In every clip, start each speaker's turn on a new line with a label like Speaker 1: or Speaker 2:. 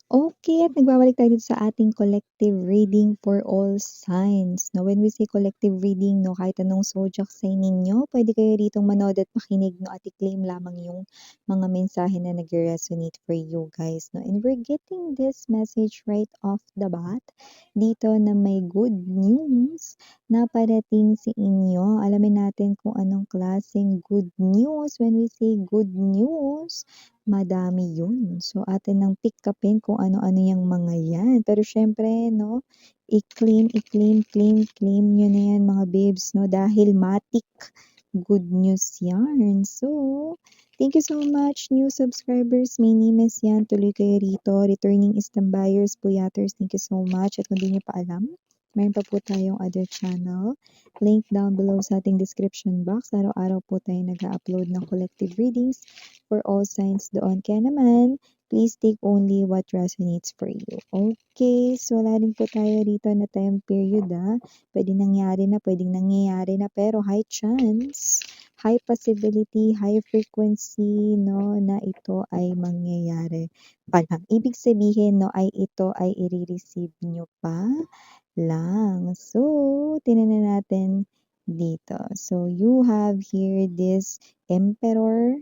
Speaker 1: Okay, at nagbabalik tayo dito sa ating collective reading for all signs, 'no. When we say collective reading, 'no, kahit anong zodiac sign ninyo, puwede kayo ditong manood at makinig, 'no, at i-claim lamang yung mga mensahe na nagre-resonate for you guys, 'no. And we're getting this message right off the bat dito na may good news na parating sa inyo. Alamin natin kung anong klaseng good news. When we say good news, madami yun. So, atin ng pick-upin kung ano-ano yang mga yan. Pero siyempre 'no, i-claim niyo na yan mga babes 'no, dahil matik good news yan. So, thank you so much new subscribers. My name is Yan, tuloy kayo rito. Returning Istam buyers, Puyaters, thank you so much. At kung di niyo pa alam, meron pa po tayong other channel. Link down below sa ating description box. Araw-araw po tayo nag-upload ng collective readings for all signs doon. Kaya naman, please take only what resonates for you. Okay, so wala rin po tayo dito na time period Pwedeng nangyari na, pwedeng nangyayari na, pero high chance, high possibility, high frequency, no, na ito ay mangyayari pa lang. Ibig sabihin, no, ay ito ay i-receive nyo pa lang. So, tingnan natin dito. So, you have here this Emperor.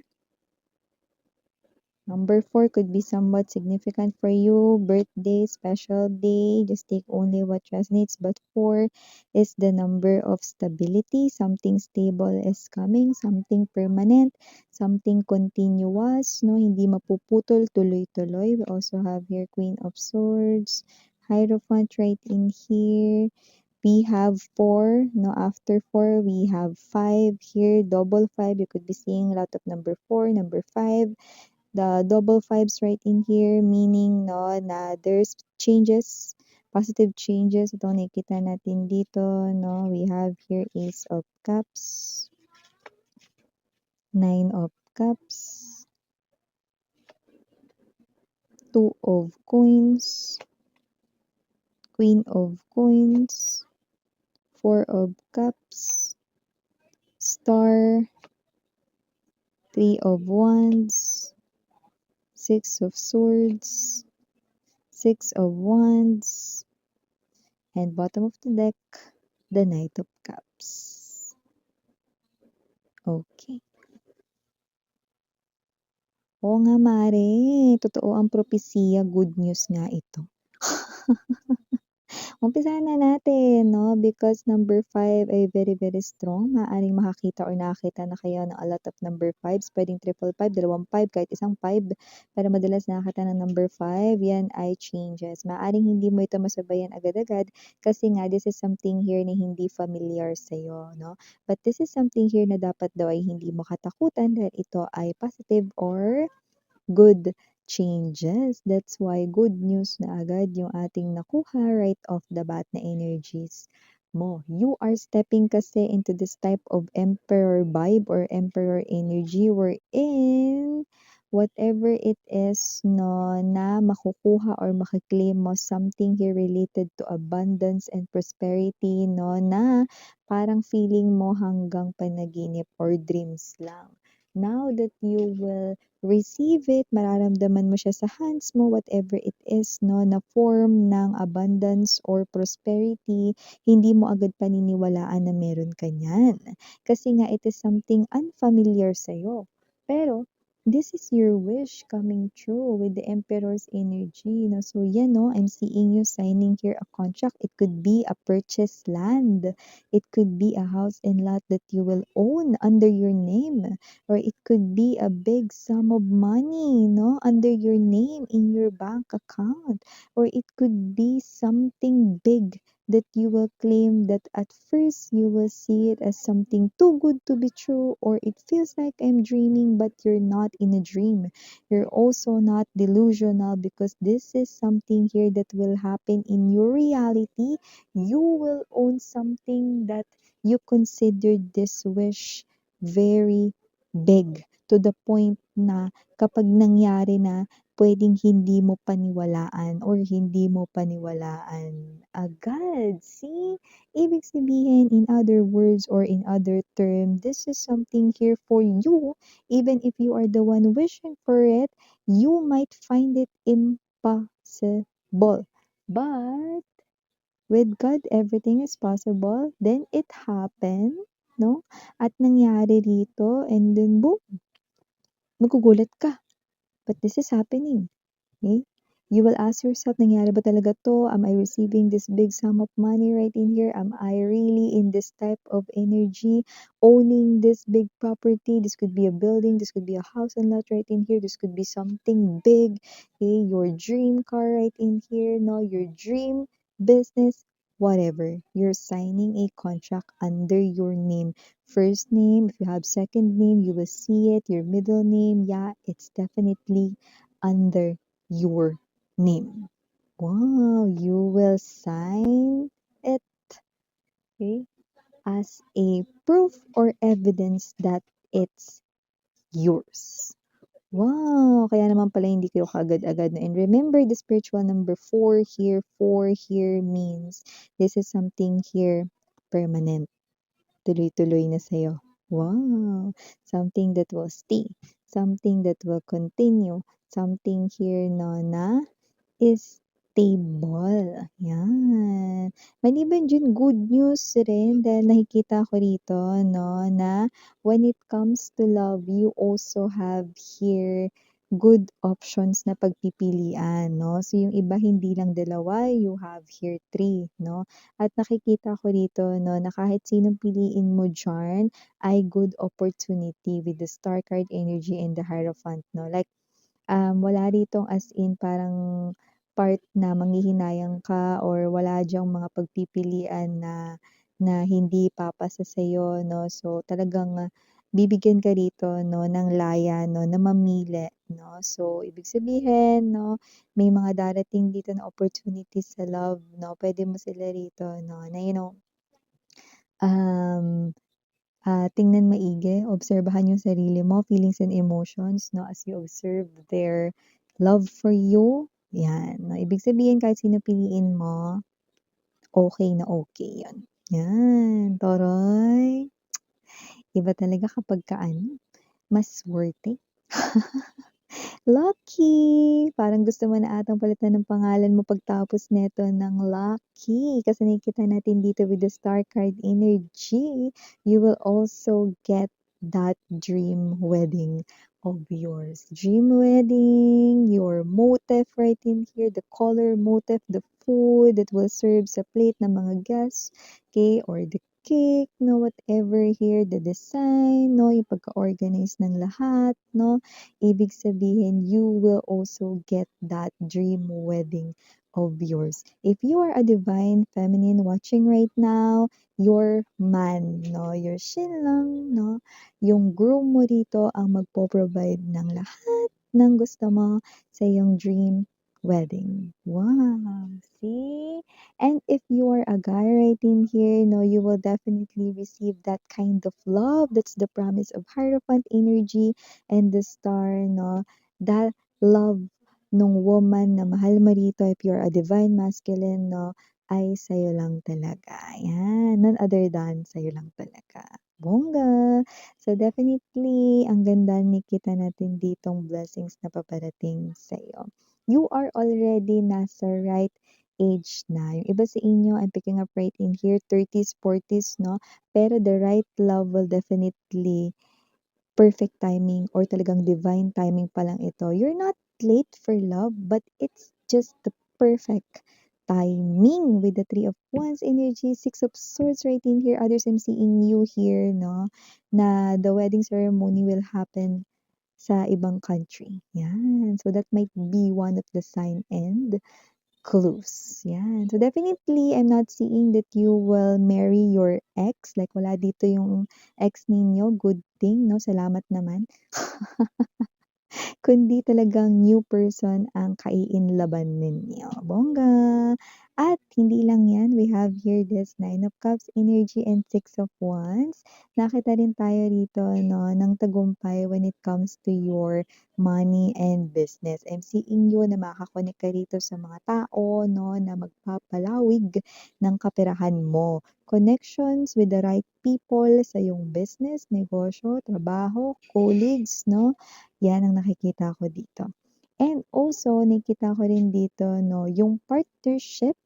Speaker 1: Number 4 could be somewhat significant for you. Birthday, special day, just take only what resonates. But 4 is the number of stability. Something stable is coming, something permanent, something continuous, no? Hindi mapuputol, tuloy-tuloy. We also have here Queen of Swords, Hierophant right in here. We have 4, no? After 4, we have 5 here, double 5. You could be seeing a lot of number 4, number 5. The double fives right in here, meaning no, na there's changes, positive changes. Ito nakikita natin dito, no? We have here Ace of Cups, Nine of Cups, Two of Coins, Queen of Coins, Four of Cups, Star, Three of Wands, Six of Swords, Six of Wands, and bottom of the deck, the Knight of Cups. Okay. Oo nga mare, totoo ang propesiya, good news nga ito. Umpisahan na natin 'no, because number 5 ay very, very strong. Maaaring makakita or nakakita na kayo ng a lot of number 5s, puwedeng triple 5, dalawang 5, kahit isang 5. Pero madalas nakakita ng number 5, yan ay changes. Maaaring hindi mo ito masabayan agad-agad kasi nga this is something here na hindi familiar sa'yo 'no. But this is something here na dapat daw ay hindi mo katakutan dahil ito ay positive or good changes. That's why good news na agad yung ating nakuha right off the bat na energies mo. You are stepping kasi into this type of emperor vibe or emperor energy wherein whatever it is no na makukuha or makiklaim mo something here related to abundance and prosperity no na parang feeling mo hanggang panaginip or dreams lang. Now that you will receive it, mararamdaman mo siya sa hands mo, whatever it is, no, na form ng abundance or prosperity, hindi mo agad paniniwalaan na meron ka niyan. Kasi nga, it is something unfamiliar sa'yo. Pero, this is your wish coming true with the Emperor's energy. No? So, yan, no, I'm seeing you signing here a contract. It could be a purchased land. It could be a house and lot that you will own under your name, or it could be a big sum of money, no, under your name in your bank account, or it could be something big that you will claim that at first you will see it as something too good to be true, or it feels like I'm dreaming, but you're not in a dream. You're also not delusional because this is something here that will happen in your reality. You will own something that you considered this wish very big, to the point na kapag nangyari na, puwedeng hindi mo paniwalaan or hindi mo paniwalaan agad. See? Ibig sabihin, in other words or in other term, this is something here for you. Even if you are the one wishing for it, you might find it impossible possible. But with God, everything is possible. Then it happened, no? At nangyari dito, and then boom, magugulat ka. But this is happening. Okay? You will ask yourself, nangyari ba talaga to? Am I receiving this big sum of money right in here? Am I really in this type of energy, owning this big property? This could be a building, this could be a house and lot right in here. This could be something big. Okay? Your dream car right in here, no? Your dream business, whatever. You're signing a contract under your name. First name, if you have second name, you will see it. Your middle name, yeah, it's definitely under your name. Wow, you will sign it, okay, as a proof or evidence that it's yours. Wow, kaya naman pala hindi kayo kaagad-agad na. And remember the spiritual number 4 here means this is something here permanent. Tuloy-tuloy na sa'yo. Wow! Something that will stay, something that will continue, something here no na is stable. Yan. Maliban dyan, good news rin dahil nakikita ko rito, no, na when it comes to love, you also have here good options na pagpipilian, no? So, yung iba hindi lang dalawa, you have here three, no? At nakikita ko rito, no, na kahit sinong piliin mo dyan ay good opportunity with the star card energy and the Hierophant, no? Like, wala ditong as in parang part na manghihinayang ka or wala diyang mga pagpipilian na na hindi papasa sa'yo 'no. So, talagang, bibigyan ka rito 'no ng laya 'no na mamili 'no. So, ibig sabihin 'no, may mga darating dito na opportunities sa love 'no, puwede mo sila rito 'no na um tingnan maigi, obserbahan yung sarili mo, feelings and emotions, no, as you observe their love for you. Yan, no, ibig sabihin kahit sino piliin mo, okay na okay yun. Yan, toroy. Iba talaga kapag ka ano, mas worth it. Lucky! Parang gusto mo na atang palitan ng pangalan mo pagtapos neto ng Lucky. Kasi nakikita natin dito with the star card energy, you will also get that dream wedding of yours. Dream wedding, your motif right in here, the color motif, the food that will serve sa plate ng mga guests, okay, or the cake, no, whatever here, the design, no, yung pagka-organize ng lahat, no, ibig sabihin, you will also get that dream wedding of yours. If you are a divine feminine watching right now, your man, no, your shinlang, no, yung groom mo dito ang magpo-provide ng lahat ng gusto mo sa iyong dream wedding. Wow! See? And if you are a guy right in here, no, you will definitely receive that kind of love. That's the promise of Hierophant energy and the star, no, that love nung woman na mahal mo rito, if you're a divine masculine, no, ay sa'yo lang talaga. Yan, none other than sa'yo lang talaga. Bongga! So definitely, ang ganda nakita natin ditong blessings na paparating sa'yo. You are already nasa right age na. Yung iba sa inyo, I'm picking up right in here, 30s, 40s, no? Pero the right love will definitely perfect timing or talagang divine timing pa lang ito. You're not late for love, but it's just the perfect timing with the Three of Wands energy, Six of Swords right in here. Others, I'm seeing you here, no? Na the wedding ceremony will happen sa ibang country. Yan. So that might be one of the sign and clues. Yan. So definitely, I'm not seeing that you will marry your ex. Like wala dito yung ex ninyo. Good thing, no? Salamat naman. Kundi talagang new person ang kaiinlaban ninyo. Bongga! At hindi lang yan, we have here this Nine of Cups energy and Six of Wands. Nakita rin tayo rito no, ng tagumpay when it comes to your money and business. I'm seeing you na makakonek ka rito sa mga tao no, na magpapalawig ng kaperahan mo. Connections with the right people sa iyong business, negosyo, trabaho, colleagues, no? Yan ang nakikita ko dito. And also nakikita ko rin dito 'no, yung partnership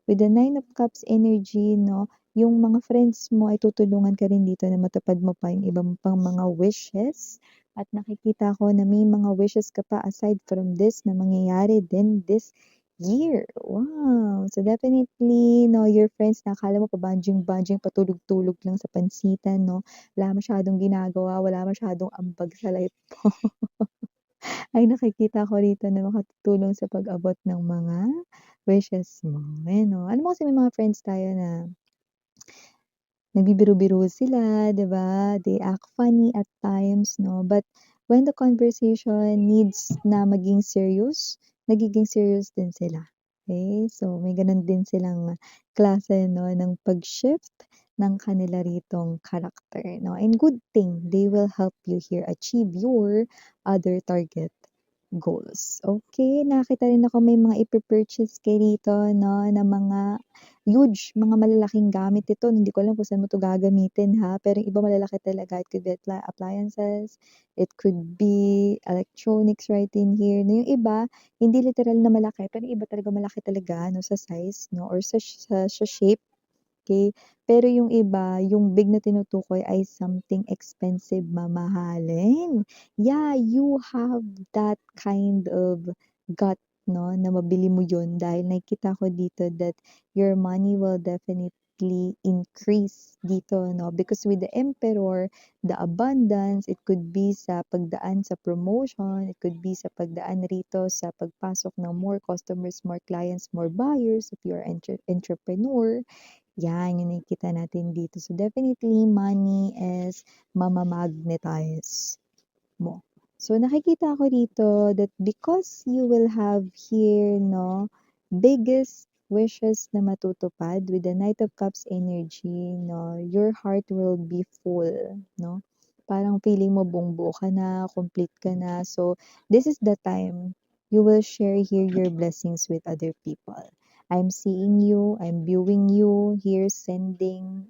Speaker 1: with the Nine of Cups energy 'no, yung mga friends mo ay tutulungan ka rin dito na matupad mo pa yung ibang pang mga wishes at nakikita ko na may mga wishes ka pa aside from this na mangyayari din this year. Wow! So definitely 'no, your friends na akala mo pa-bonding-bonding, patulog-tulog lang sa pansitan 'no, wala masyadong ginagawa, wala masyadong ambag sa life mo. Ay nakikita ko rito na makatutulong sa pag-abot ng mga wishes mo, ayan 'no. Alam mo kasi may mga friends tayo na nagbibiro-biro sila, 'di ba? They act funny at times 'no, but when the conversation needs na maging serious, nagiging serious din sila, okay? So may gano'n din silang klase 'no ng pag-shift ng kanila ritong character 'no, and good thing they will help you here achieve your other target goals. Okay, nakita rin ako may mga ipe-purchase ka rito 'no, na mga huge, mga malalaking gamit ito. Hindi ko alam kung saan mo 'to gagamitin ha, pero yung iba malalaki talaga. It could be appliances, it could be electronics right in here, na yung iba hindi literal na malaki, pero yung iba talaga malaki talaga 'no, sa size 'no, or sa shape. Okay, pero yung iba, yung big na tinutukoy ay something expensive, mamahalin. Yeah, you have that kind of gut 'no, na mabili mo yun dahil nakikita ko dito that your money will definitely increase dito 'no, because with the Emperor, the abundance, it could be sa pagdaan sa promotion, it could be sa pagdaan rito sa pagpasok ng more customers, more clients, more buyers if you're entrepreneur. Yan, yung nakikita natin dito. So, definitely money is mama-magnetize mo. So, nakikita ko dito that because you will have here, no, biggest wishes na matutupad with the Knight of Cups energy, no, your heart will be full, no? Parang feeling mo buong-buo ka na, complete ka na. So, this is the time you will share here your blessings with other people. I'm seeing you, I'm viewing you here sending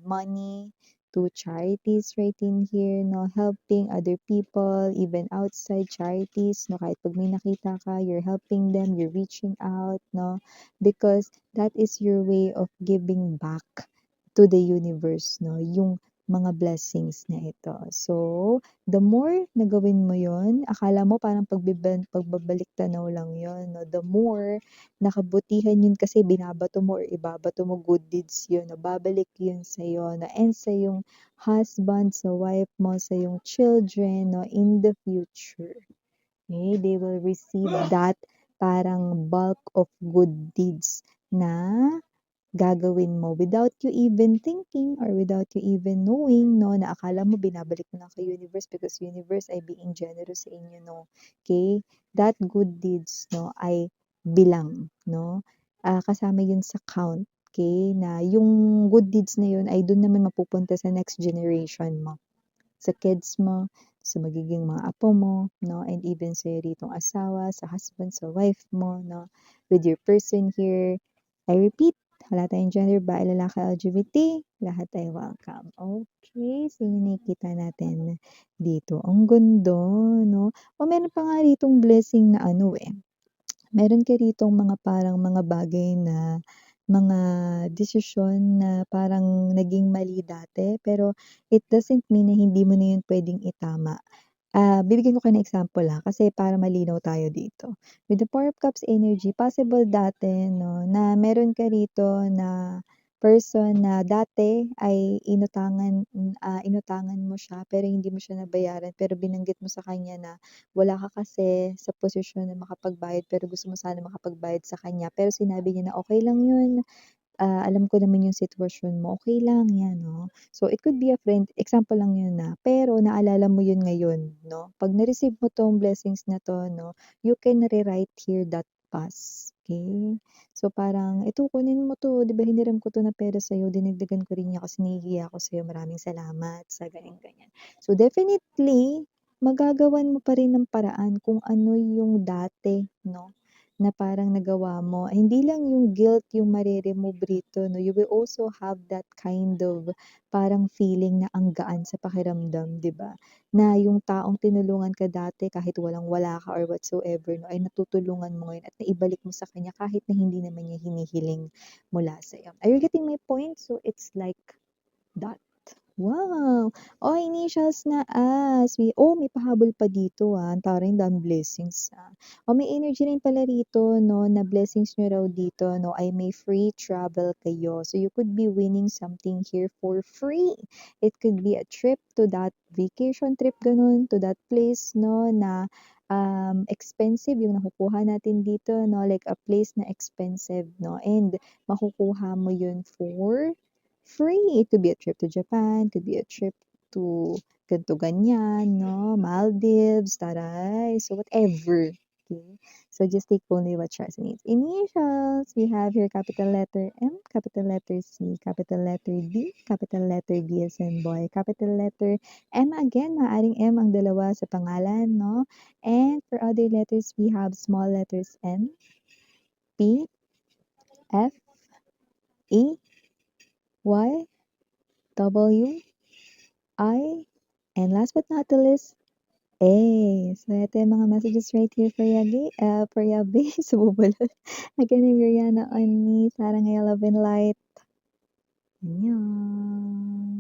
Speaker 1: money to charities right in here, no, helping other people, even outside charities, no, kahit pag may nakita ka, you're helping them, you're reaching out, no, because that is your way of giving back to the universe, no, yung mga blessings na ito. So, the more na gawin mo yon, akala mo parang pagbabalik tanaw lang yon, no, the more nakabutihan yun kasi binabato mo or ibabato mo good deeds yun, no, babalik yun sa'yo, no, and sa yung husband, sa wife mo, sa yung children, no, in the future. Okay? They will receive that parang bulk of good deeds na gagawin mo without you even thinking or without you even knowing, no, na akala mo binabalik mo lang kay universe because universe ay being generous sa inyo, no. Okay? That good deeds, no, ay bilang, no. Kasama yun sa count, okay, na yung good deeds na yun ay dun naman mapupunta sa next generation mo, sa kids mo, sa magiging mga apo mo, no, and even sa ritong asawa, sa husband, sa wife mo, no, with your person here. I repeat, wala tayong gender, babae, lalaki, LGBT, lahat ay welcome. Okay, so yun nakikita natin dito. Ang ganda, no? O meron pa nga ditong blessing na ano meron ka ritong mga parang mga bagay na mga desisyon na parang naging mali dati, pero it doesn't mean na hindi mo na yun puwedeng itama. Bibigyan ko kayo ng example kasi para malinaw tayo dito. With the Four of Cups energy, possible dati 'no, na meron ka rito na person na dati ay inutangan mo siya pero hindi mo siya nabayaran, pero binanggit mo sa kanya na wala ka kasi sa posisyon na makapagbayad pero gusto mo sana makapagbayad sa kanya, pero sinabi niya na, "Okey lang yun, alam ko naman yung sitwasyon mo, okey lang 'yan," 'no. So, it could be a friend, example lang yun pero naalala mo yun ngayon 'no. 'Pag na-receive mo 'tong blessings na 'to 'no, you can rewrite here that past, okey? So, parang, "Ito kunin mo 'to, 'di ba hiniram ko 'to na pera sa'yo, dinagdagan ko rin niya kasi nahihiya ako sa'yo, maraming salamat sa ganyan-ganyan." So, definitely magagawan mo pa rin ng paraan kung ano yung dati 'no, na parang nagawa mo, hindi lang yung guilt yung mare-remove rito 'no, you will also have that kind of parang feeling na ang gaan sa pakiramdam, 'di ba? Na yung taong tinulungan ka dati kahit walang-wala ka or whatsoever 'no, ay natutulungan mo ngayon at naibalik mo sa kanya kahit na hindi naman niya hinihiling mula sa'yo. Are you getting my point? So, it's like that. Wow! Oh, initials na as. May pahabol pa dito, ang taray daming blessings, may energy rin pala rito 'no, na blessings niyo raw dito 'no, ay may free travel kayo. So, you could be winning something here for free. It could be a trip to that vacation trip, gano'n, to that place 'no, na, expensive yung nakukuha natin dito 'no, like a place na expensive 'no, and makukuha mo yun for free. It could be a trip to Japan, could be a trip to ganito ganyan 'no, Maldives, taray. So, whatever, okay? So, just take only what resonates. Initials, we have here capital letter M, capital letter C, capital letter D, capital letter B as in boy, capital letter M again, maaaring M ang dalawa sa pangalan 'no? And for other letters, we have small letters N, P, F, E, Y, W, I, and last but not the least, A. So, ito yung mga messages right here for Yabe, sumubulol. Again, I'm Rihanna on me, Sarang I Love and Light. Annyeong.